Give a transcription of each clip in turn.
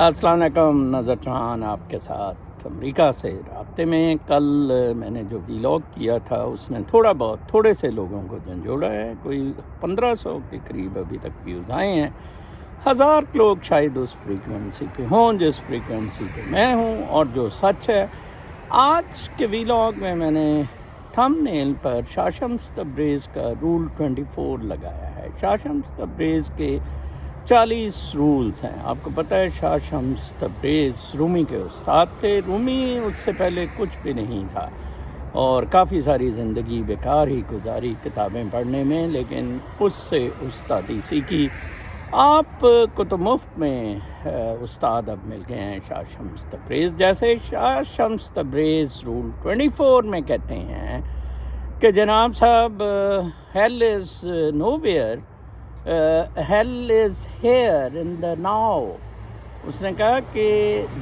السلام علیکم، نظر جہان آپ کے ساتھ امریکہ سے رابطے میں۔ کل میں نے جو ویلاگ کیا تھا اس نے تھوڑے سے لوگوں کو جھنجھوڑا ہے، کوئی 1500 کے قریب ابھی تک ویوز آئے ہیں۔ 1000 لوگ شاید اس فریکوینسی پہ ہوں جس فریکوینسی پہ میں ہوں، اور جو سچ ہے آج کے ویلاگ میں نے تھم نیل پر شاہ شمس تبریز کا رول 24 لگایا ہے۔ شاہ شمس تبریز کے 40 رولز ہیں۔ آپ کو پتہ ہے شاہ شمس تبریز رومی کے استاد تھے۔ رومی اس سے پہلے کچھ بھی نہیں تھا اور کافی ساری زندگی بیکار ہی گزاری کتابیں پڑھنے میں، لیکن اس سے استادی سیکھی۔ آپ کو تو مفت میں استاد اب مل گئے ہیں شاہ شمس تبریز جیسے۔ شاہ شمس تبریز رول 24 میں کہتے ہیں کہ جناب صاحب، hell is nowhere, hell is here in the now۔ اس نے کہا کہ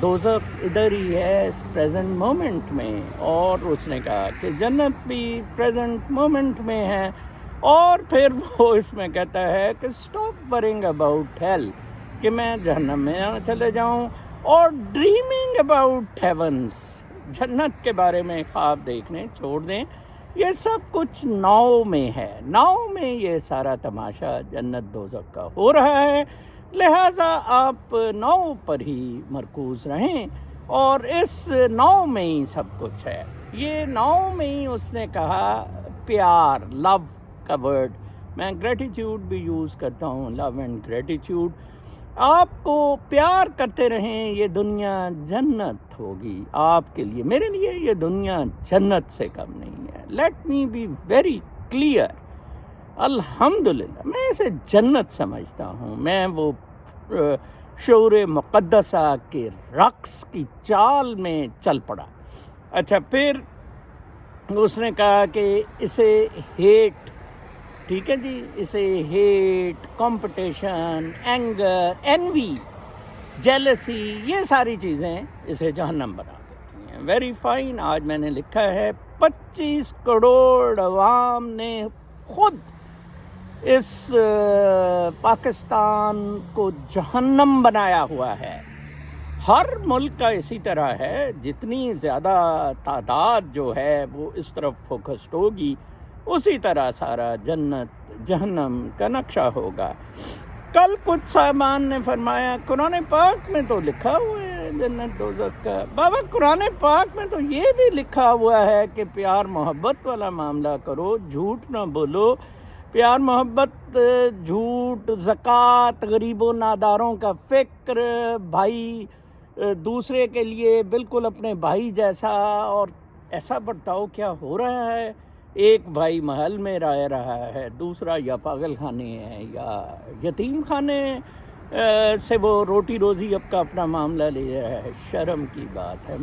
دوزخ ادھر ہی ہے اس پریزنٹ مومنٹ میں، اور اس نے کہا کہ جنت بھی پریزنٹ مومنٹ میں ہے، اور پھر وہ اس میں کہتا ہے کہ اسٹاپ ورنگ اباؤٹ ہیل، کہ میں جہنم میں نہ چلے جاؤں، اور ڈریمنگ اباؤٹ ہیونس، جنت کے بارے میں خواب دیکھنے چھوڑ دیں۔ یہ سب کچھ ناؤ میں ہے، ناؤ میں یہ سارا تماشا جنت دوزخ کا ہو رہا ہے، لہٰذا آپ ناؤ پر ہی مرکوز رہیں، اور اس ناؤ میں ہی سب کچھ ہے۔ یہ ناؤ میں ہی اس نے کہا پیار، لو کا ورڈ، میں گریٹیٹیوڈ بھی یوز کرتا ہوں، لو اینڈ گریٹیٹیوڈ۔ آپ کو پیار کرتے رہیں، یہ دنیا جنت ہوگی آپ کے لیے، میرے لیے یہ دنیا جنت سے کم نہیں ہے۔ Let me be very clear, الحمدللہ میں اسے جنت سمجھتا ہوں۔ میں وہ شعور مقدسہ کے رقص کی چال میں چل پڑا۔ اچھا، پھر اس نے کہا کہ اسے ہیٹ، ٹھیک ہے جی، اسے hate, competition, anger, envy, jealousy, یہ ساری چیزیں اسے جہنم بنا دیتی ہیں۔ Very fine. آج میں نے لکھا ہے 25 کروڑ عوام نے خود اس پاکستان کو جہنم بنایا ہوا ہے۔ ہر ملک کا اسی طرح ہے، جتنی زیادہ تعداد جو ہے وہ اس طرف فوکسڈ ہوگی، اسی طرح سارا جنت جہنم کا نقشہ ہوگا۔ کل کچھ صاحبان نے فرمایا قرآن پاک میں تو لکھا ہوا ہے جنت دوزخ کا۔ بابا، قرآن پاک میں تو یہ بھی لکھا ہوا ہے کہ پیار محبت والا معاملہ کرو، جھوٹ نہ بولو، پیار محبت، جھوٹ، زکوٰۃ، غریب و ناداروں کا فکر، بھائی دوسرے کے لیے بالکل اپنے بھائی جیسا، اور ایسا برتاؤ کیا ہو رہا ہے؟ ایک بھائی محل میں رہ رہا ہے، دوسرا یا پاگل خانے ہے یا یتیم خانے سے وہ روٹی روزی اب کا اپنا معاملہ لے رہا ہے۔ شرم کی بات ہے۔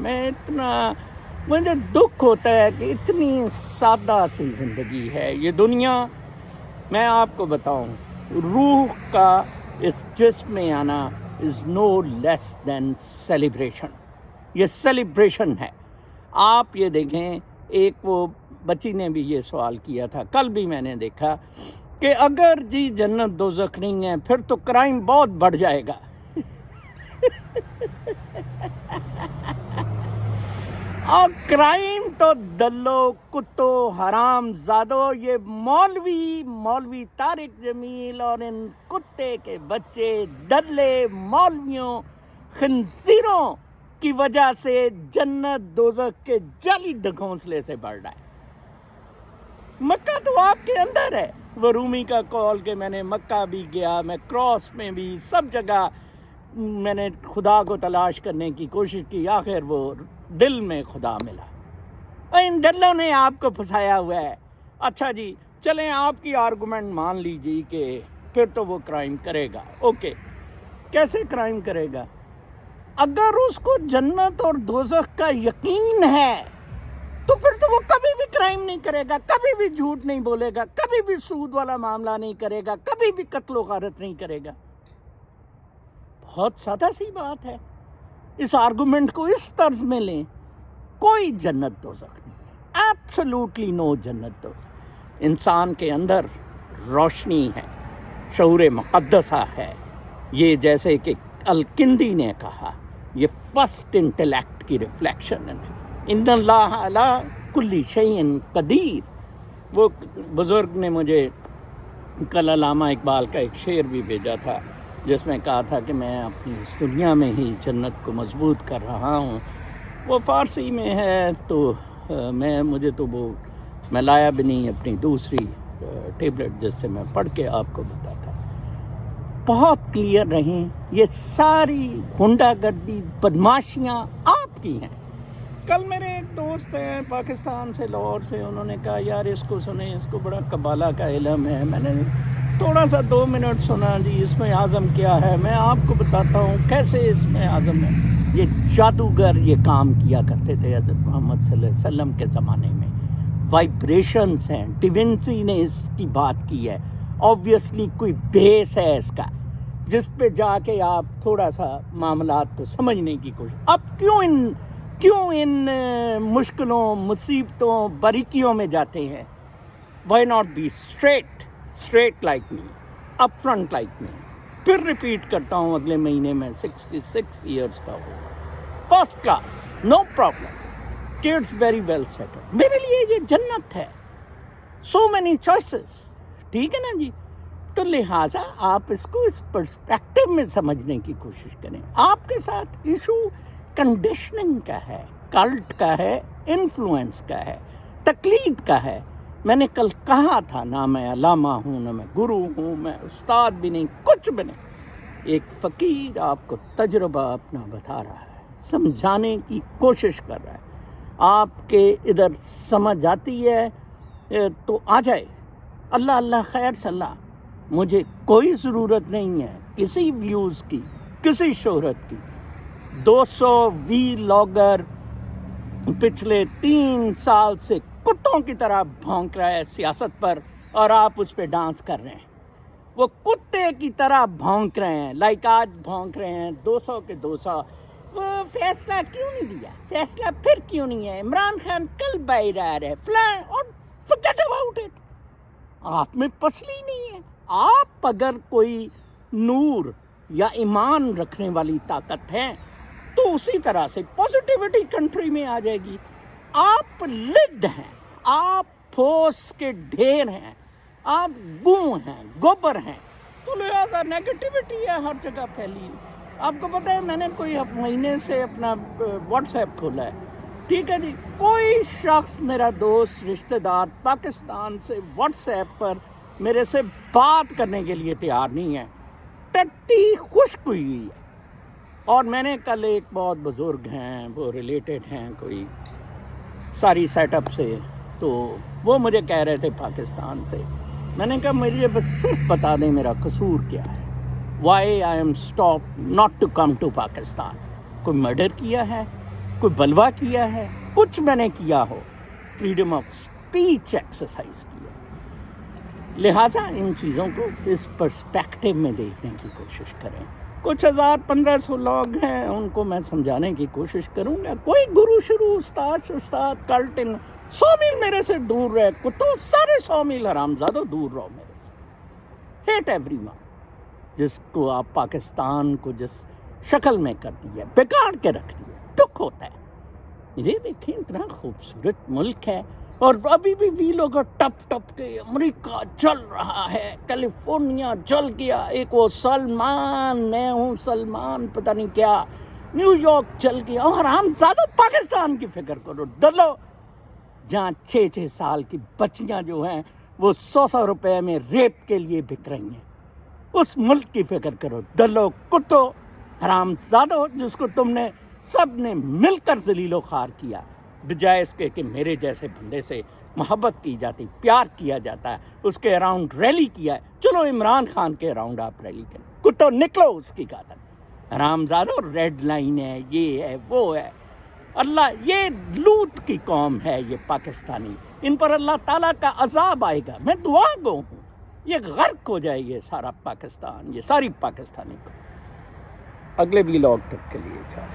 مجھے دکھ ہوتا ہے کہ اتنی سادہ سی زندگی ہے یہ دنیا۔ میں آپ کو بتاؤں، روح کا اس جسم میں آنا از نو لیس دین سیلیبریشن۔ یہ سیلیبریشن ہے۔ آپ یہ دیکھیں، ایک وہ بچی نے بھی یہ سوال کیا تھا، کل بھی میں نے دیکھا کہ اگر جی جنت دوزخ نہیں ہے پھر تو کرائم بہت بڑھ جائے گا۔ اور کرائم تو دلو کتو حرام زادو، یہ مولوی طارق جمیل اور ان کتے کے بچے دلے مولویوں خنزیروں کی وجہ سے جنت دوزخ کے جعلی ڈھکونسلے سے بڑھ رہا ہے۔ مکہ تو آپ کے اندر ہے۔ وہ رومی کا کال کہ میں نے مکہ بھی گیا، میں کراس میں بھی، سب جگہ میں نے خدا کو تلاش کرنے کی کوشش کی، آخر وہ دل میں خدا ملا۔ اور ان دلوں نے آپ کو پھنسایا ہوا ہے۔ اچھا جی، چلیں آپ کی آرگومنٹ مان لیجیے کہ پھر تو وہ کرائم کرے گا۔ اوکے، کیسے کرائم کرے گا؟ اگر اس کو جنت اور دوزخ کا یقین ہے تو پھر تو وہ کبھی بھی کرائم نہیں کرے گا، کبھی بھی جھوٹ نہیں بولے گا، کبھی بھی سود والا معاملہ نہیں کرے گا، کبھی بھی قتل و غارت نہیں کرے گا۔ بہت سادہ سی بات ہے۔ اس آرگومنٹ کو اس طرز میں لیں، کوئی جنت دوزخ نہیں ہے، ایبسولوٹلی نو جنت دوزخ۔ انسان کے اندر روشنی ہے، شعور مقدسہ ہے۔ یہ جیسے کہ الکندی نے کہا، یہ فرسٹ انٹلیکٹ کی ریفلیکشن ہے، ان اللہ علی کل شیء قدیر۔ وہ بزرگ نے مجھے کل علامہ اقبال کا ایک شعر بھی بھیجا تھا جس میں کہا تھا کہ میں اپنی اس دنیا میں ہی جنت کو مضبوط کر رہا ہوں۔ وہ فارسی میں ہے تو مجھے تو وہ میں لایا بھی نہیں اپنی دوسری ٹیبلٹ جس سے میں پڑھ کے آپ کو بتاتا۔ بہت کلیئر رہیں، یہ ساری غنڈہ گردی بدماشیاں آپ کی ہیں۔ کل میرے ایک دوست ہیں پاکستان سے، لاہور سے، انہوں نے کہا یار اس کو سنیں، اس کو بڑا قبالہ کا علم ہے۔ میں نے تھوڑا سا 2 منٹ سنا، جی اس میں اعظم کیا ہے، میں آپ کو بتاتا ہوں کیسے اس میں اعظم ہے۔ یہ جادوگر یہ کام کیا کرتے تھے حضرت محمد صلی اللہ علیہ وسلم کے زمانے میں، وائبریشنز ہیں، ڈیوینٹی نے اس کی بات کی ہے، آبویسلی کوئی بیس ہے اس کا جس پہ جا کے آپ تھوڑا سا معاملات کو سمجھنے کی کوشش۔ اب کیوں ان مشکلوں، مصیبتوں، باریکیوں میں جاتے ہیں؟ Why not be straight like me, up front like me. پھر ریپیٹ کرتا ہوں، اگلے مہینے میں 66 ایئرس کا ہو، first class, no problem, kids very well settled. میرے لیے یہ جنت ہے، سو مینی چوائسز، ٹھیک ہے نا جی؟ تو لہٰذا آپ اس کو اس پرسپیکٹو میں سمجھنے کی کوشش کریں۔ آپ کے ساتھ ایشو کنڈیشننگ کا ہے، کلٹ کا ہے، انفلوئنس کا ہے، تقلید کا ہے۔ میں نے کل کہا تھا، نہ میں علامہ ہوں، نہ میں گرو ہوں، میں استاد بھی نہیں، کچھ بھی نہیں۔ ایک فقیر آپ کو تجربہ اپنا بتا رہا ہے، سمجھانے کی کوشش کر رہا ہے، آپ کے ادھر سمجھ آتی ہے تو آ جائے۔ اللہ خیر صلاح، مجھے کوئی ضرورت نہیں ہے کسی ویوز کی، کسی شہرت کی۔ 200 ویلاگر پچھلے 3 سال سے کتوں کی طرح بھونک رہا ہے سیاست پر، اور آپ اس پہ ڈانس کر رہے ہیں۔ وہ کتے کی طرح بھونک رہے ہیں، لائک آج بھونک رہے ہیں 200 کے 200۔ وہ فیصلہ کیوں نہیں دیا؟ فیصلہ پھر کیوں نہیں ہے؟ عمران خان کل باہر آ رہا ہے فلاں، اور forget about it۔ آپ میں پسلی نہیں ہے۔ آپ اگر کوئی نور یا ایمان رکھنے والی طاقت ہے تو اسی طرح سے پازیٹیوٹی کنٹری میں آ جائے گی۔ آپ لد ہیں، آپ پھوس کے ڈھیر ہیں، آپ گوں ہیں، گوبر ہیں، تو لہٰذا نیگیٹیوٹی ہے ہر جگہ پھیلی۔ آپ کو پتہ ہے میں نے کوئی مہینے سے اپنا واٹس ایپ کھولا ہے، ٹھیک ہے جی؟ کوئی شخص، میرا دوست، رشتہ دار پاکستان سے واٹس ایپ پر میرے سے بات کرنے کے لیے تیار نہیں ہے، ٹٹی خشک ہوئی ہے۔ اور میں نے کل ایک بہت بزرگ ہیں، وہ ریلیٹڈ ہیں کوئی ساری سیٹ اپ سے، تو وہ مجھے کہہ رہے تھے پاکستان سے۔ میں نے کہا مجھے بس صرف بتا دیں میرا قصور کیا ہے، why I am stop not to come to Pakistan. کوئی مرڈر کیا ہے، کوئی بلوا کیا ہے، کچھ میں نے کیا ہو، فریڈم آف اسپیچ ایکسرسائز کیا۔ لہٰذا ان چیزوں کو اس پرسپیکٹو میں دیکھنے کی کوشش کریں۔ کچھ 1500 لوگ ہیں، ان کو میں سمجھانے کی کوشش کروں گا۔ کوئی گرو شروع استاد کلٹ 100 میل میرے سے دور رہے، کتوں سارے 100 میل حرامزادوں دور رہو میرے سے۔ ہیٹ ایوری ون، جس کو آپ پاکستان کو جس شکل میں کر دیا، بگاڑ کے رکھ دیا، دکھ ہوتا ہے۔ یہ دیکھیں اتنا خوبصورت ملک ہے، اور ابھی بھی لوگ ٹپ کے امریکہ جل رہا ہے، کیلیفورنیا جل گیا، ایک وہ سلمان، میں ہوں سلمان، پتہ نہیں کیا، نیو یارک جل گیا۔ اور ہم زیادہ پاکستان کی فکر کرو، ڈلو جہاں 6 سال کی بچیاں جو ہیں وہ 100 روپے میں ریپ کے لیے بک رہی ہیں، اس ملک کی فکر کرو۔ ڈلو کتو حرام زادو، جس کو تم نے سب نے مل کر ذلیل و خوار کیا، بجائے اس کے کہ میرے جیسے بندے سے محبت کی جاتی، پیار کیا جاتا ہے، اس کے اراؤنڈ ریلی کیا ہے۔ چلو عمران خان کے اراؤنڈ آپ ریلی کریں، کتو نکلو اس کی قاتل، حرامزادو، ریڈ لائن ہے، یہ ہے، وہ ہے۔ اللہ، یہ لوط کی قوم ہے یہ پاکستانی، ان پر اللہ تعالیٰ کا عذاب آئے گا۔ میں دعا گو ہوں یہ غرق ہو جائے یہ سارا پاکستان، یہ ساری پاکستانی کو۔ اگلے ویلاگ تک کے لیے اجازت۔